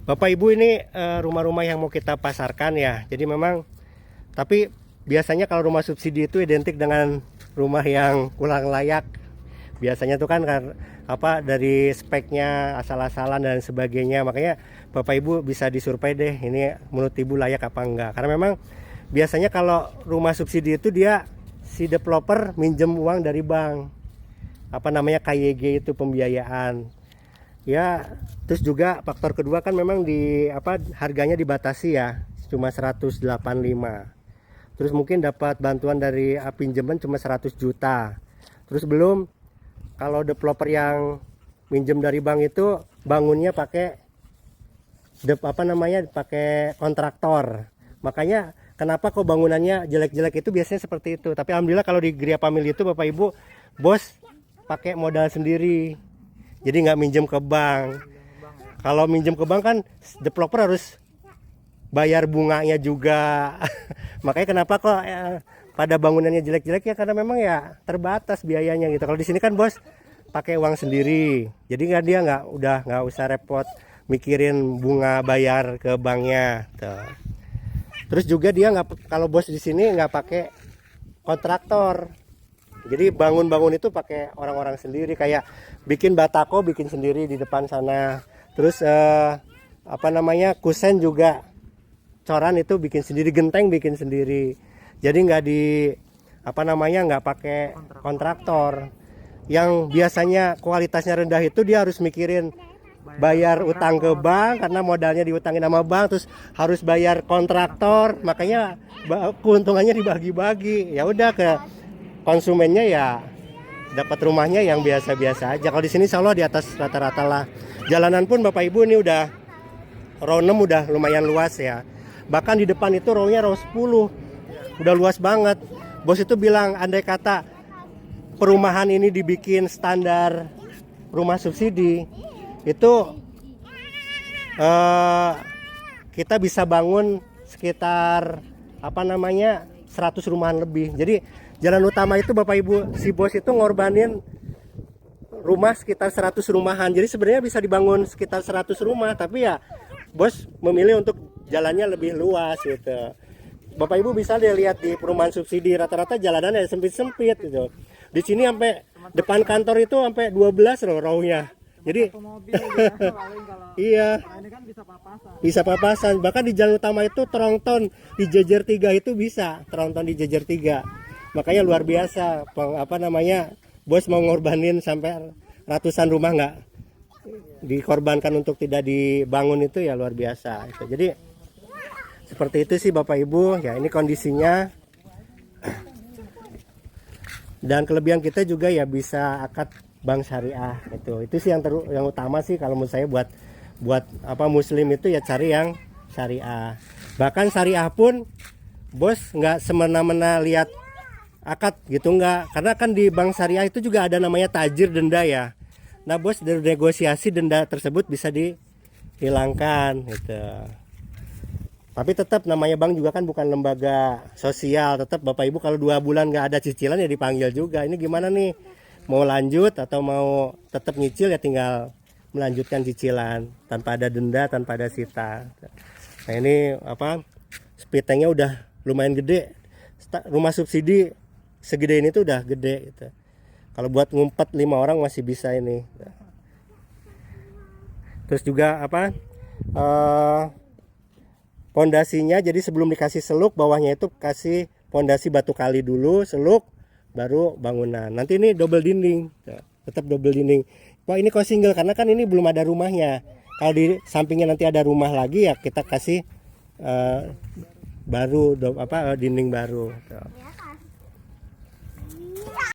Bapak Ibu, ini rumah-rumah yang mau kita pasarkan ya. Jadi memang, tapi biasanya kalau rumah subsidi itu identik dengan rumah yang kurang layak. Biasanya tuh kan dari speknya asal-asalan dan sebagainya. Makanya Bapak Ibu bisa disurvei deh, ini menurut Ibu layak apa enggak. Karena memang biasanya kalau rumah subsidi itu dia si developer minjem uang dari bank. Apa namanya, KYG itu pembiayaan. Ya, terus juga faktor kedua kan memang harganya dibatasi ya, cuma 185. Terus mungkin dapat bantuan dari pinjaman cuma 100 juta. Terus belum kalau developer yang minjem dari bank itu bangunnya pakai pakai kontraktor. Makanya kenapa kok bangunannya jelek-jelek itu biasanya seperti itu. Tapi alhamdulillah kalau di Gria Family itu Bapak Ibu, bos pakai modal sendiri. Jadi nggak minjem ke bank. Kalau minjem ke bank kan developer harus bayar bunganya juga. Makanya kenapa kok pada bangunannya jelek-jelek ya, karena memang ya terbatas biayanya gitu. Kalau di sini kan bos pakai uang sendiri. Jadi dia nggak usah repot mikirin bunga bayar ke banknya. Tuh. Terus juga dia nggak, kalau bos di sini nggak pakai kontraktor. Jadi bangun-bangun itu pakai orang-orang sendiri, kayak bikin batako bikin sendiri di depan sana. Terus kusen juga coran itu bikin sendiri, genteng bikin sendiri. Jadi nggak pakai kontraktor. Yang biasanya kualitasnya rendah itu dia harus mikirin bayar utang ke bank karena modalnya diutangin sama bank, terus harus bayar kontraktor. Makanya keuntungannya dibagi-bagi. Ya udah, ke konsumennya ya dapat rumahnya yang biasa-biasa aja. Kalau di sini insya Allah di atas rata-rata lah. Jalanan pun Bapak Ibu ini udah row 6 udah lumayan luas ya. Bahkan di depan itu row-nya row 10. Udah luas banget. Bos itu bilang andai kata perumahan ini dibikin standar rumah subsidi, itu kita bisa bangun sekitar 100 rumahan lebih. Jadi jalan utama itu Bapak Ibu, si bos itu ngorbanin rumah sekitar 100 rumahan. Jadi sebenarnya bisa dibangun sekitar 100 rumah, tapi ya bos memilih untuk jalannya lebih luas gitu. Bapak Ibu bisa lihat di perumahan subsidi rata-rata jalanannya sempit-sempit gitu. Di sini sampai depan kantor itu sampai 12 loh row-nya. Jadi iya, bisa papasan. Bahkan di jalan utama itu tronton di jejer 3 itu bisa, tronton di jejer 3. Makanya luar biasa, bos mau ngorbanin sampai ratusan rumah nggak dikorbankan untuk tidak dibangun, itu ya luar biasa. Jadi seperti itu sih Bapak Ibu, ya ini kondisinya. Dan kelebihan kita juga ya bisa akad bank syariah, itu sih yang utama sih kalau menurut saya, buat muslim itu ya cari yang syariah. Bahkan syariah pun bos nggak semena-mena lihat akad gitu, enggak, karena kan di bank syariah itu juga ada namanya tajir denda ya. Nah bos dari negosiasi denda tersebut bisa dihilangkan gitu. Tapi tetap namanya bank juga kan bukan lembaga sosial. Tetap Bapak Ibu kalau 2 bulan nggak ada cicilan ya dipanggil juga. Ini gimana nih, mau lanjut atau mau tetap nyicil, ya tinggal melanjutkan cicilan tanpa ada denda, tanpa ada sita. Nah ini speed tanknya udah lumayan gede. Rumah subsidi segede ini tuh udah gede gitu. Kalau buat ngumpet 5 orang masih bisa ini. Terus juga pondasinya, jadi sebelum dikasih seluk, bawahnya itu kasih pondasi batu kali dulu, seluk, baru bangunan. Nanti ini double dinding, tetap double dinding. Wah ini kok single karena kan ini belum ada rumahnya. Kalau di sampingnya nanti ada rumah lagi ya kita kasih baru dinding baru.